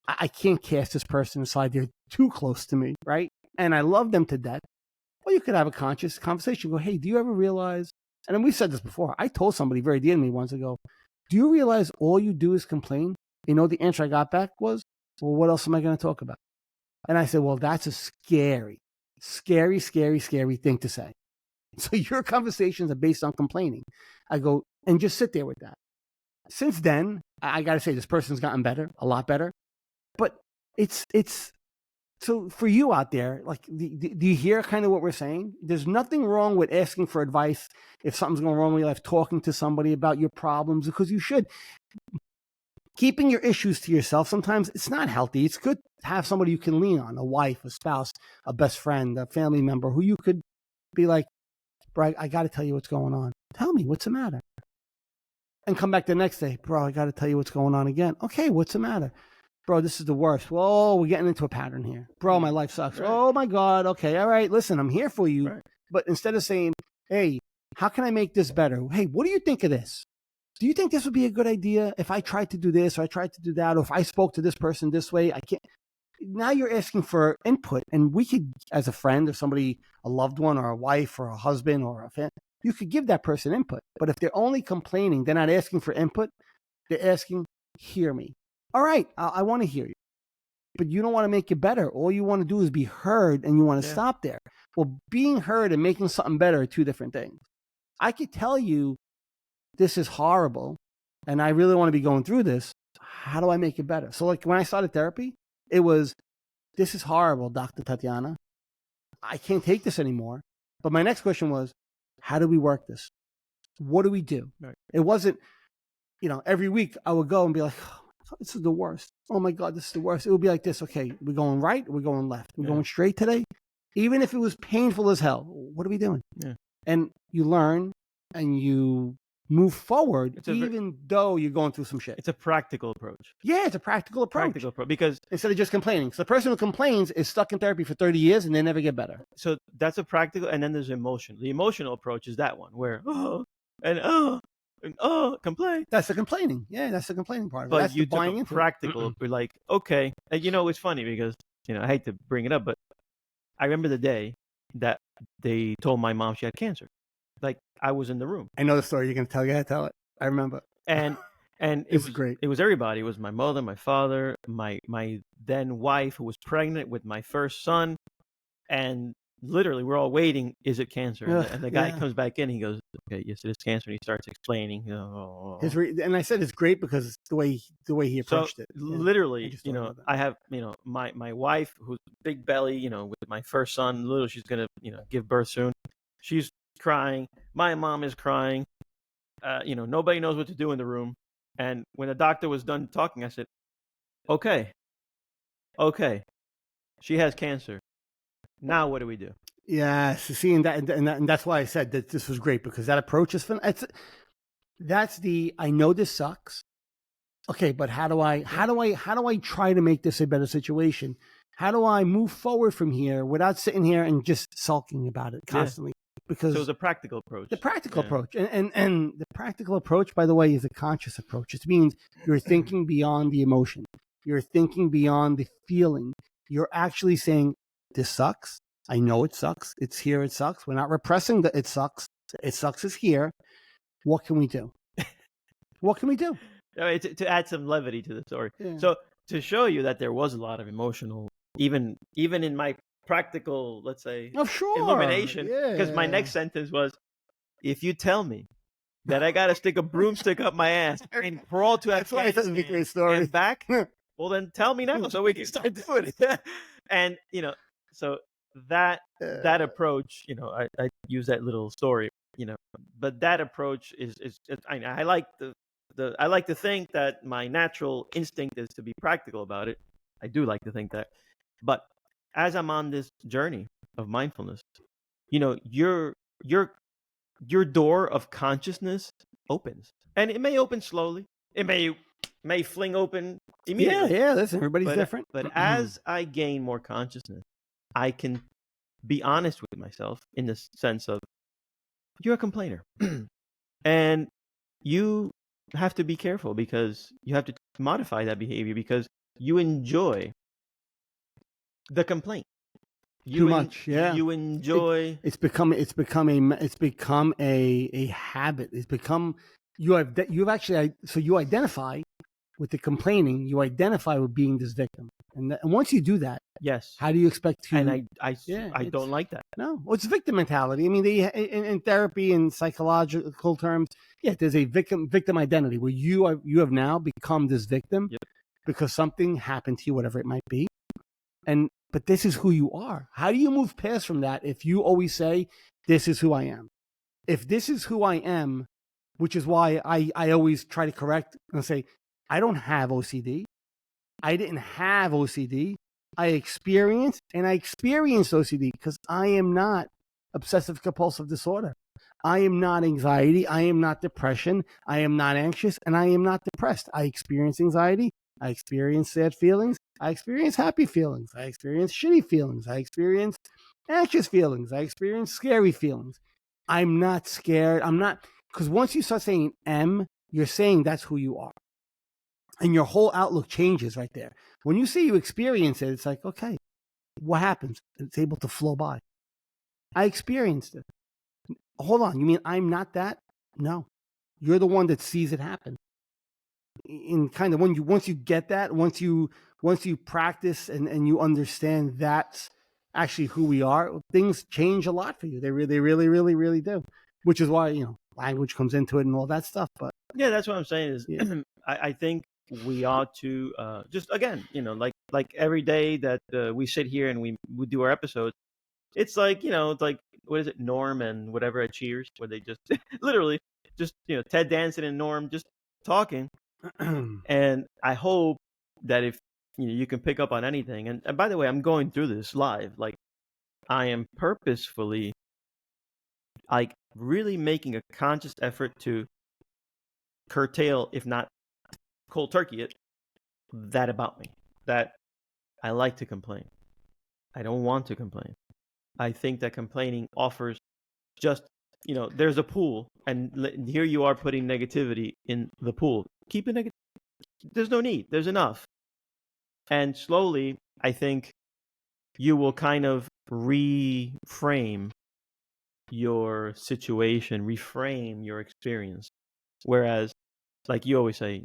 I can't cast this person aside. They're too close to me, right? And I love them to death. Well, you could have a conscious conversation. Go, hey, do you ever realize, and then we said this before, I told somebody very dear to me once ago, do you realize all you do is complain? The answer I got back was, well, what else am I going to talk about? And I said, well, that's a scary, scary, scary, scary thing to say. So your conversations are based on complaining. I go, and just sit there with that. Since then, I got to say, this person's gotten better, a lot better. But it's so for you out there, like, do you hear kind of what we're saying? There's nothing wrong with asking for advice if something's going wrong in your life, talking to somebody about your problems, because you should. Keeping your issues to yourself, sometimes it's not healthy. It's good to have somebody you can lean on, a wife, a spouse, a best friend, a family member, who you could be like, bro, I got to tell you what's going on. Tell me, what's the matter? And come back the next day, bro, I got to tell you what's going on again. Okay, what's the matter? Bro, this is the worst. Whoa, we're getting into a pattern here. Bro, my life sucks. Right. Oh my God. Okay, all right. Listen, I'm here for you. Right. But instead of saying, hey, how can I make this better? Hey, what do you think of this? Do you think this would be a good idea if I tried to do this, or I tried to do that, or if I spoke to this person this way? I can't. Now you're asking for input, and we could, as a friend or somebody, a loved one or a wife or a husband or a family, you could give that person input. But if they're only complaining, they're not asking for input. They're asking, hear me. All right, I want to hear you. But you don't want to make it better. All you want to do is be heard, and you want to stop there. Well, being heard and making something better are two different things. I could tell you, this is horrible, and I really want to be going through this. How do I make it better? So like when I started therapy, it was, this is horrible, Dr. Tatiana. I can't take this anymore. But my next question was, how do we work this? What do we do? Right. It wasn't, every week I would go and be like, oh, this is the worst. Oh my God, this is the worst. It would be like this. Okay, we're going right, or we're going left. We're going straight today. Even if it was painful as hell, what are we doing? Yeah. And you learn and you move forward, even though you're going through some shit. It's a practical approach. Yeah, it's a practical approach. Because instead of just complaining. So the person who complains is stuck in therapy for 30 years and they never get better. So that's a practical, and then there's emotion. The emotional approach is that one where, complain. That's the complaining. Yeah, that's the complaining part. But that's you took a practical, we're like, okay. And it's funny because, I hate to bring it up, but I remember the day that they told my mom she had cancer. Like, I was in the room. I know the story you're going to tell. Yeah, tell it. I remember. And it was great. It was everybody. It was my mother, my father, my then wife, who was pregnant with my first son. And literally, we're all waiting. Is it cancer? And the guy comes back in. He goes, okay, yes, it is cancer. And he starts explaining. And I said it's great because the way he approached it. Literally, I have, my wife, who's big belly, with my first son. Literally, she's going to, give birth soon. She's crying. My mom is crying. Nobody knows what to do in the room. And when the doctor was done talking, I said, okay, she has cancer. Now what do we do? Yeah, see, and that's why I said that this was great, because that approach is fun. I know this sucks. Okay, but how do I try to make this a better situation? How do I move forward from here without sitting here and just sulking about it constantly? Because so it's a practical approach. The practical approach. And the practical approach, by the way, is a conscious approach. It means you're thinking beyond the emotion. You're thinking beyond the feeling. You're actually saying, this sucks. I know it sucks. It's here. It sucks. We're not repressing that it sucks. It sucks is here. What can we do? What can we do? To add some levity to the story. Yeah. So to show you that there was a lot of emotional, even in my practical, let's say, illumination, because my next sentence was, if you tell me that I got to stick a broomstick up my ass and crawl to Afghanistan and back, well, then tell me now so we can start doing it. And, so that approach, I use that little story, but that approach is I like I like to think that my natural instinct is to be practical about it. I do like to think that. But as I'm on this journey of mindfulness, your door of consciousness opens, and it may open slowly. It may fling open immediately. Yeah. Listen, everybody's different. But as I gain more consciousness, I can be honest with myself in the sense of, you're a complainer, and you have to be careful, because you have to modify that behavior, because you enjoy the complaint. Too much, yeah. You enjoy. It's become a habit. It's become you identify with the complaining, you identify with being this victim. And once you do that, Yes. how do you expect to? And I don't like that. No, well, it's victim mentality. I mean, in therapy and psychological terms, there's a victim identity where you have now become this victim because something happened to you, whatever it might be. But this is who you are. How do you move past from that if you always say, this is who I am? If this is who I am, which is why I always try to correct and say, I don't have OCD. I didn't have OCD. I experienced OCD because I am not obsessive compulsive disorder. I am not anxiety. I am not depression. I am not anxious, and I am not depressed. I experience anxiety. I experience sad feelings. I experience happy feelings. I experience shitty feelings. I experience anxious feelings. I experience scary feelings. I'm not scared. I'm not, because once you start saying M, you're saying that's who you are. And your whole outlook changes right there. When you say you experience it, it's like, okay, what happens? It's able to flow by. I experienced it. Hold on, you mean I'm not that? No. You're the one that sees it happen. In kind of once you get that, once you practice and you understand that's actually who we are, things change a lot for you. They really, really, really, really do. Which is why, language comes into it and all that stuff. But yeah, that's what I'm saying is I think we ought to just, again, like every day that we sit here and we do our episodes, it's like, it's like, what is it, Norm and whatever at Cheers, where they just literally just, Ted Danson and Norm just talking. And I hope that if you can pick up on anything, and by the way, I'm going through this live, like I am purposefully like really making a conscious effort to curtail, if not cold turkey it, that about me, that I like to complain. I don't want to complain. I think that complaining offers just, there's a pool, and here you are putting negativity in the pool. Keep it negative. There's no need. There's enough. And slowly, I think you will kind of reframe your situation, reframe your experience. Whereas, like you always say,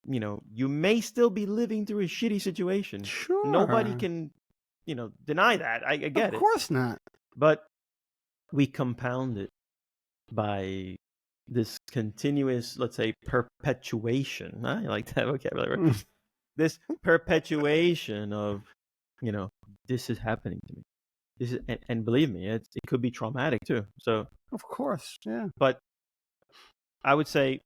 you may still be living through a shitty situation. Sure. Nobody can, deny that. I get it. Of course not. But we compound it by this continuous, let's say, perpetuation. I like that vocabulary. This perpetuation of, this is happening to me. This is, and believe me, it could be traumatic too. So, of course, yeah. But I would say,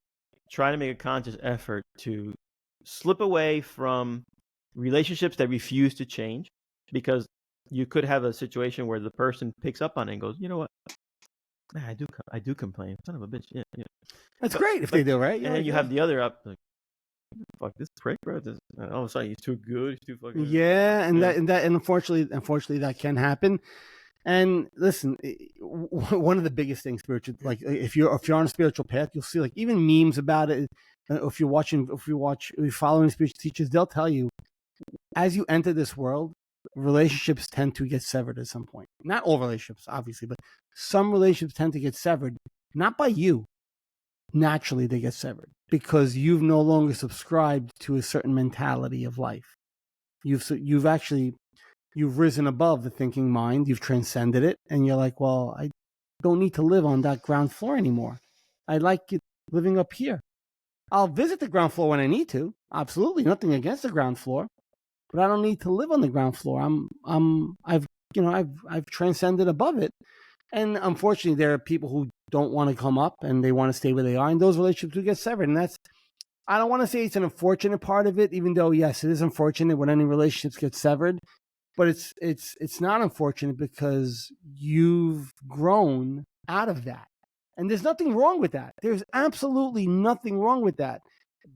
try to make a conscious effort to slip away from relationships that refuse to change, because you could have a situation where the person picks up on it and goes, you know what? Man, I do complain. Son of a bitch. Yeah. That's great if they do, right? And then you have the other up, like, fuck this prick, bro. All of a sudden he's too good. He's too fucking. Yeah, and unfortunately that can happen. And listen, one of the biggest things spiritual, like if you're on a spiritual path, you'll see like even memes about it. If you're following spiritual teachers, they'll tell you as you enter this world, relationships tend to get severed at some point. Not all relationships, obviously, but some relationships tend to get severed, not by you. Naturally, they get severed because you've no longer subscribed to a certain mentality of life. You've risen above the thinking mind. You've transcended it, and you're like, well, I don't need to live on that ground floor anymore. I like it living up here. I'll visit the ground floor when I need to. Absolutely, nothing against the ground floor, but I don't need to live on the ground floor. I've transcended above it. And unfortunately, there are people who don't want to come up and they want to stay where they are, and those relationships do get severed. And I don't want to say it's an unfortunate part of it, even though yes, it is unfortunate when any relationships get severed. But it's not unfortunate because you've grown out of that. And there's nothing wrong with that. There's absolutely nothing wrong with that.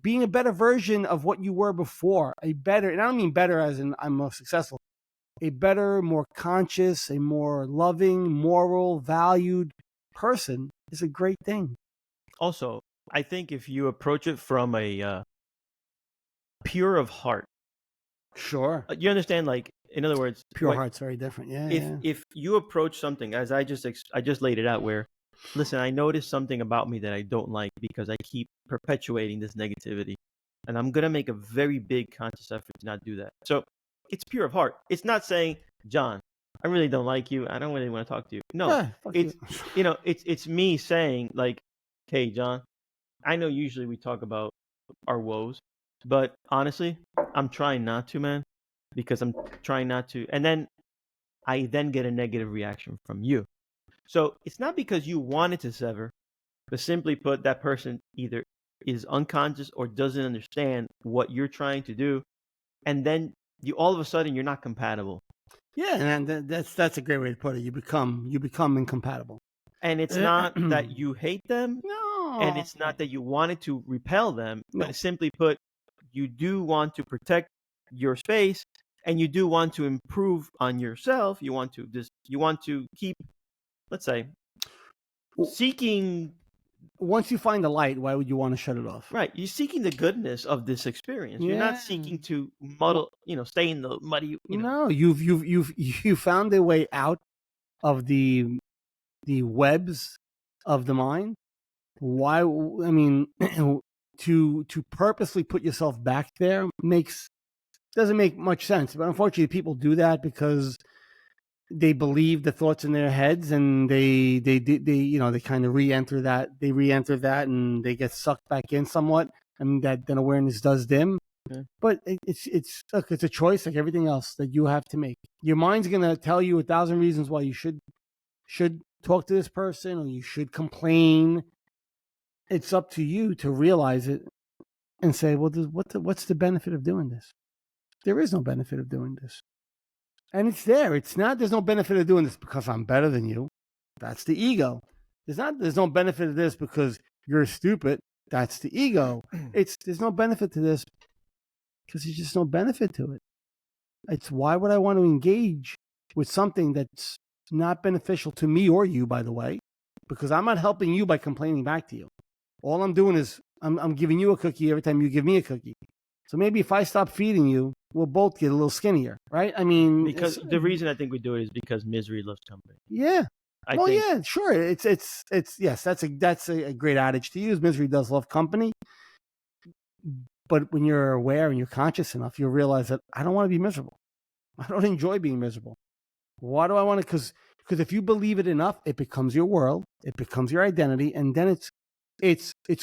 Being a better version of what you were before, and I don't mean better as in I'm more successful, a better, more conscious, a more loving, moral, valued person is a great thing. Also, I think if you approach it from a pure of heart. Sure. You understand, like, in other words, pure heart's very different. Yeah. If you approach something as I just laid it out, where, listen, I noticed something about me that I don't like because I keep perpetuating this negativity. and I'm gonna make a very big conscious effort to not do that. So it's pure of heart. It's not saying, John, I really don't like you. I don't really want to talk to you. No, Yeah, fuck it's you. it's me saying like, hey, John, I know usually we talk about our woes, but honestly, I'm trying not to, man, because I'm trying not to. And then I then get a negative reaction from you. So it's not because you wanted to sever, but simply put, that person either is unconscious or doesn't understand what you're trying to do, and then you all of a sudden you're not compatible. Yeah, and that's a great way to put it. You become incompatible. And it's not that you hate them, and No. it's not that you wanted to repel them, No. but simply put, you do want to protect your space, and you do want to improve on yourself. You want to keep, let's say, seeking. Once you find the light, why would you want to shut it off? Right, you're seeking the goodness of this experience. You're not seeking to muddle, stay in the muddy. No, you found a way out of the webs of the mind. Why? I mean, to purposely put yourself back there doesn't make much sense. But unfortunately, people do that because they believe the thoughts in their heads, and they kind of re-enter that. They re-enter that, and they get sucked back in somewhat, and that then awareness does dim. Yeah. But it's a choice like everything else that you have to make. Your mind's gonna tell you 1,000 reasons why you should talk to this person or you should complain. It's up to you to realize it and say, well, what's the benefit of doing this? There is no benefit of doing this. And it's there. It's not, there's no benefit of doing this because I'm better than you. That's the ego. There's no benefit of this because you're stupid. That's the ego. There's no benefit to this because there's just no benefit to it. It's why would I want to engage with something that's not beneficial to me or you, by the way, because I'm not helping you by complaining back to you. All I'm doing is I'm giving you a cookie every time you give me a cookie. So maybe if I stop feeding you, we'll both get a little skinnier, right? I mean, because the reason I think we do it is because misery loves company. Yeah. Yeah, sure. It's yes, that's a great adage to use. Misery does love company. But when you're aware and you're conscious enough, you'll realize that I don't want to be miserable. I don't enjoy being miserable. Why do I want to? Because if you believe it enough, it becomes your world. It becomes your identity, and then it's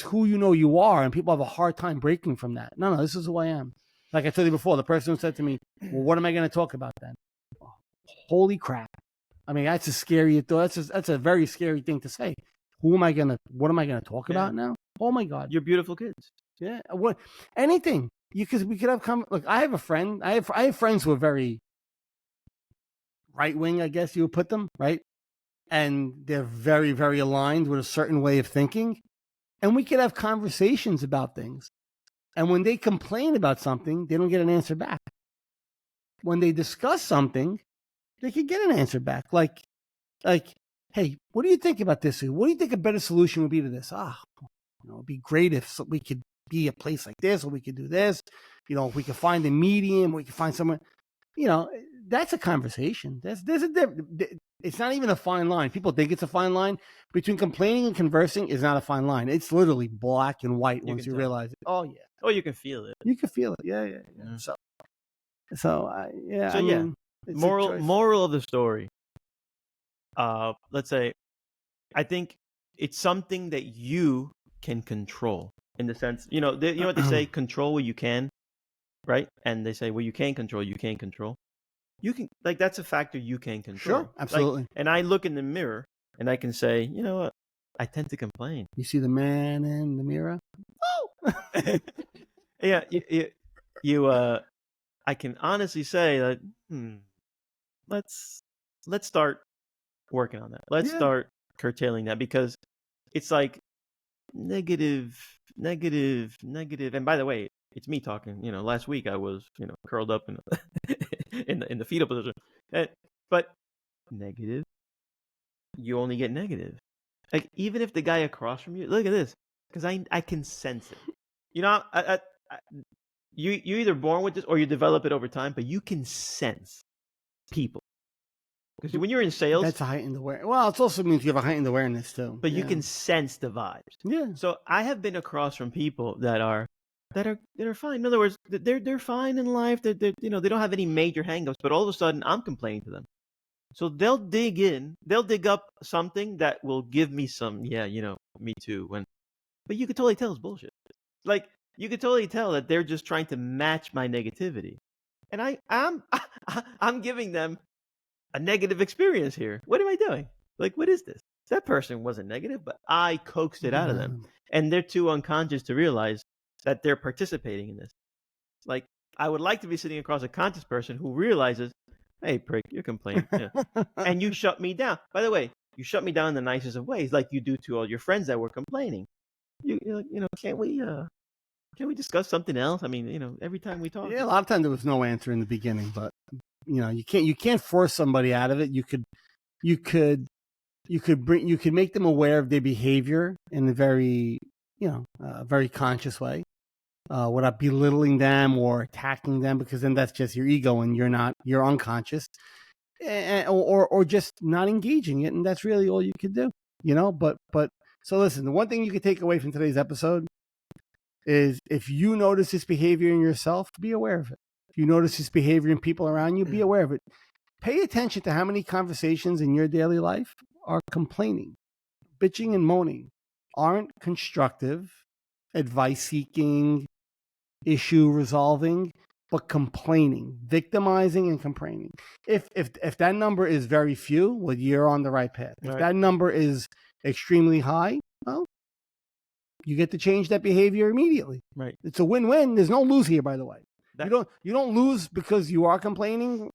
who you know you are, and people have a hard time breaking from that. No, this is who I am. Like I told you before, the person who said to me, well, what am I going to talk about then? Holy crap. I mean, that's a scary thought. That's a very scary thing to say. What am I going to talk about now? Oh my God. You're beautiful kids. Yeah. What? Anything. We could have look, I have a friend. I have friends who are very right wing, I guess you would put them, right? And they're very, very aligned with a certain way of thinking. And we could have conversations about things. And when they complain about something, they don't get an answer back. When they discuss something, they could get an answer back. Like, hey, what do you think about this? What do you think a better solution would be to this? It'd be great if we could be a place like this, or we could do this. If we could find a medium, we could find someone. That's a conversation. It's not even a fine line. People think it's a fine line. Between complaining and conversing is not a fine line. It's literally black and white once you realize it. Oh, yeah. Oh, you can feel it. You can feel it. Yeah. So moral of the story. Let's say, I think it's something that you can control, in the sense, you know what they say, control what you can, right? And they say, well, you can't control, you can't control. You can, like, that's a factor you can control. Sure, absolutely. Like, and I look in the mirror and I can say, you know what? I tend to complain. You see the man in the mirror? Oh! Yeah, I can honestly say that, let's start working on that. Let's start curtailing that, because it's like negative. And by the way, it's me talking. Last week I was, curled up in the fetal position. But negative, you only get negative. Like, even if the guy across from you, look at this, because I can sense it. You're either born with this or you develop it over time, but you can sense people. Because when you're in sales, that's a heightened awareness. Well, it also means you have a heightened awareness too. But you can sense the vibes. Yeah. So I have been across from people that are that are fine. In other words, they're fine in life. They're they don't have any major hangups. But all of a sudden, I'm complaining to them. So they'll dig in. They'll dig up something that will give me some. Yeah, me too. But you could totally tell it's bullshit. Like you could totally tell that they're just trying to match my negativity, and I'm giving them a negative experience here. What am I doing? Like, what is this? That person wasn't negative, but I coaxed it out of them. And they're too unconscious to realize that they're participating in this. Like, I would like to be sitting across a conscious person who realizes, hey, prick, you're complaining. Yeah. And you shut me down. By the way, you shut me down in the nicest of ways, like you do to all your friends that were complaining. Can't we discuss something else? I mean, every time we talk. Yeah, a lot of times there was no answer in the beginning, but you can't force somebody out of it. You could make them aware of their behavior in a very very conscious way, without belittling them or attacking them, because then that's just your ego and you're unconscious, or just not engaging it, and that's really all you could do. But so listen, the one thing you could take away from today's episode is, if you notice this behavior in yourself, be aware of it. If you notice this behavior in people around you, be aware of it. Pay attention to how many conversations in your daily life are complaining, bitching and moaning, aren't constructive, advice seeking, issue resolving, but complaining, victimizing, and complaining. If that number is very few, well, you're on the right path. If that number is extremely high, well, you get to change that behavior immediately. Right. It's a win-win. There's no lose here, by the way. You don't lose because you are complaining,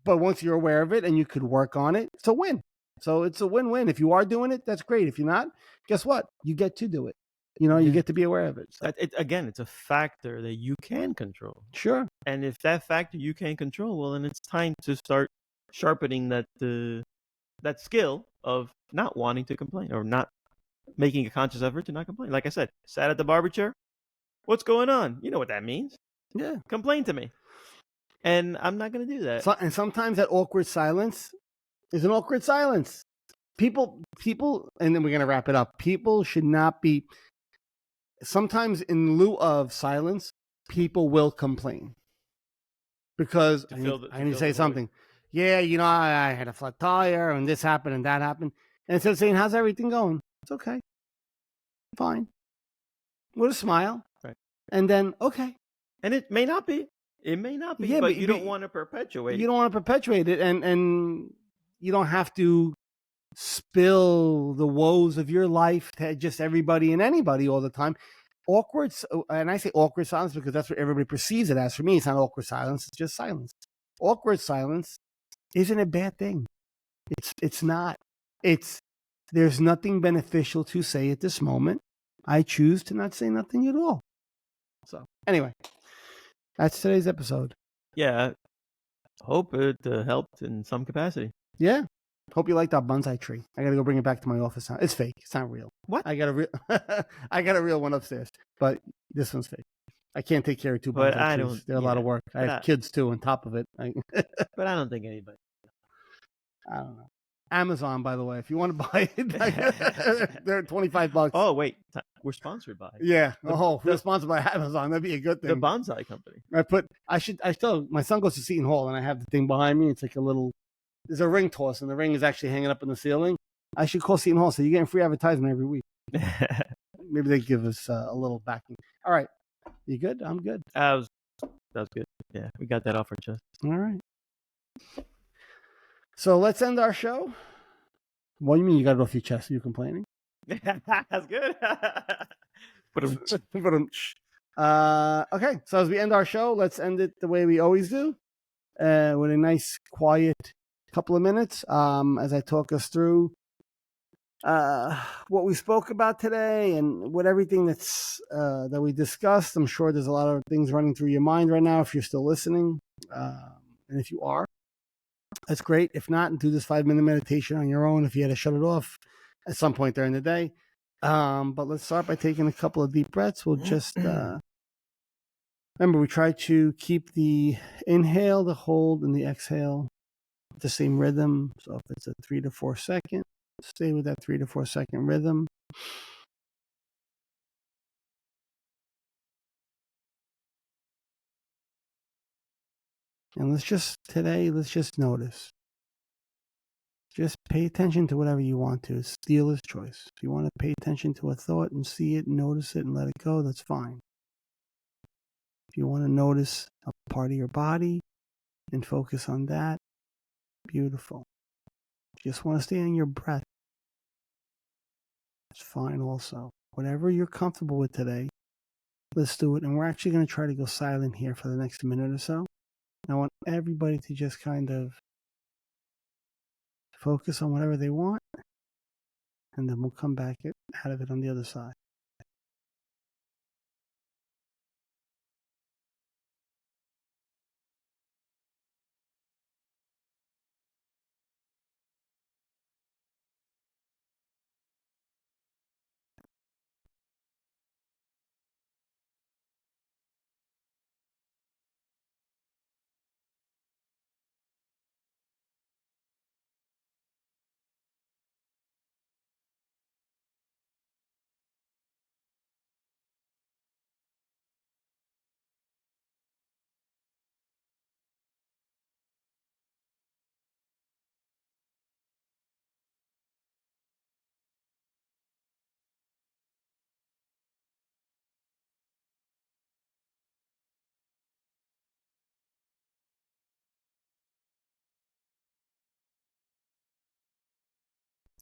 but once you're aware of it and you could work on it, it's a win. So it's a win-win. If you are doing it, that's great. If you're not, guess what? You get to do it. You get to be aware of it. So. Again, it's a factor that you can control. Sure. And if that factor you can't control, well, then it's time to start sharpening that skill of not wanting to complain, or not making a conscious effort to not complain. Like I said, sat at the barber chair. What's going on? You know what that means. Yeah. Complain to me. And I'm not going to do that. And sometimes that awkward silence is an awkward silence. People, and then we're going to wrap it up. People should not be, sometimes in lieu of silence, people will complain. Because I need to say something. Yeah, I had a flat tire and this happened and that happened. And instead of saying, how's everything going? It's okay. Fine. With a smile. Right. And then, okay. And it may not be. It may not be, yeah, but you don't want to perpetuate it. You don't want to perpetuate it, and you don't have to spill the woes of your life to just everybody and anybody all the time. Awkward, and I say awkward silence because that's what everybody perceives it as. For me, it's not awkward silence, it's just silence. Awkward silence isn't a bad thing. It's not. There's nothing beneficial to say at this moment. I choose to not say nothing at all. So, anyway. That's today's episode. Yeah. Hope it helped in some capacity. Yeah. Hope you liked our bonsai tree. I got to go bring it back to my office now. It's fake. It's not real. What? I got a real one upstairs, but this one's fake. I can't take care of two bonsai trees. They're a lot of work. I have kids too on top of it. But I don't think anybody. I don't know. Amazon, by the way, if you want to buy it, they're $25. Oh, wait. We're sponsored by. Yeah. We're sponsored by Amazon. That'd be a good thing. The bonsai company. I still, my son goes to Seton Hall and I have the thing behind me. It's like there's a ring toss and the ring is actually hanging up in the ceiling. I should call Seton Hall. So you're getting free advertisement every week. Maybe they give us a little backing. All right. You good? I'm good. That was good. Yeah. We got that off our chest. All right. So let's end our show. What do you mean you got it off your chest? Are you complaining? That's good. Okay, so as we end our show, let's end it the way we always do, with a nice, quiet couple of minutes as I talk us through what we spoke about today and what everything that we discussed. I'm sure there's a lot of things running through your mind right now if you're still listening, and if you are, that's great. If not, do this 5-minute meditation on your own if you had to shut it off at some point during the day. But let's start by taking a couple of deep breaths. We'll just remember, we try to keep the inhale, the hold, and the exhale the same rhythm. So if it's a 3 to 4 second, stay with that 3 to 4 second rhythm. And let's just notice. Just pay attention to whatever you want to. It's dealer's choice. If you want to pay attention to a thought and see it, notice it, and let it go, that's fine. If you want to notice a part of your body and focus on that, beautiful. If you just want to stay on your breath, it's fine also. Whatever you're comfortable with today, let's do it. And we're actually going to try to go silent here for the next minute or so. I want everybody to just kind of focus on whatever they want, and then we'll come back out of it on the other side.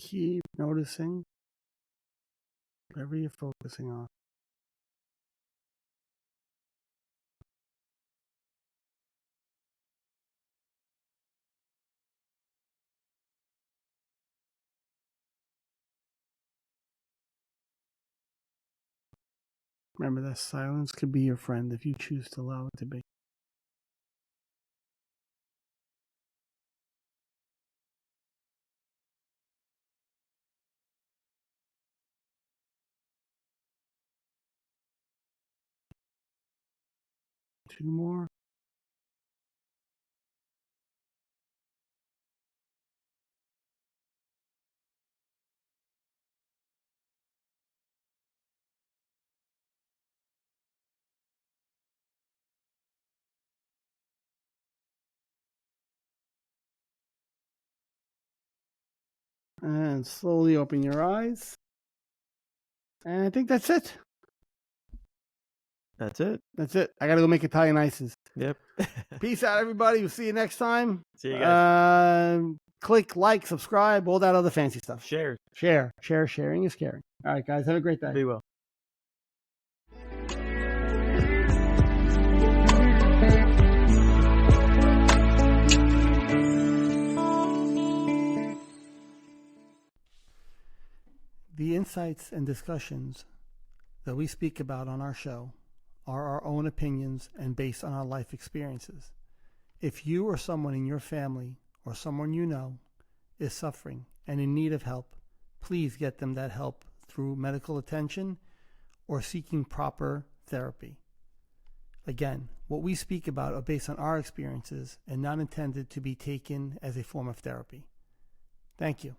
Keep noticing whatever you're focusing on. Remember that silence could be your friend if you choose to allow it to be. Two more. And slowly open your eyes. And I think that's it. That's it. That's it. I got to go make Italian ices. Yep. Peace out, everybody. We'll see you next time. See you guys. Click like, subscribe, all that other fancy stuff. Share. Sharing is caring. All right, guys. Have a great day. Be well. The insights and discussions that we speak about on our show are our own opinions and based on our life experiences. If you or someone in your family or someone you know is suffering and in need of help, please get them that help through medical attention or seeking proper therapy. Again, what we speak about are based on our experiences and not intended to be taken as a form of therapy. Thank you.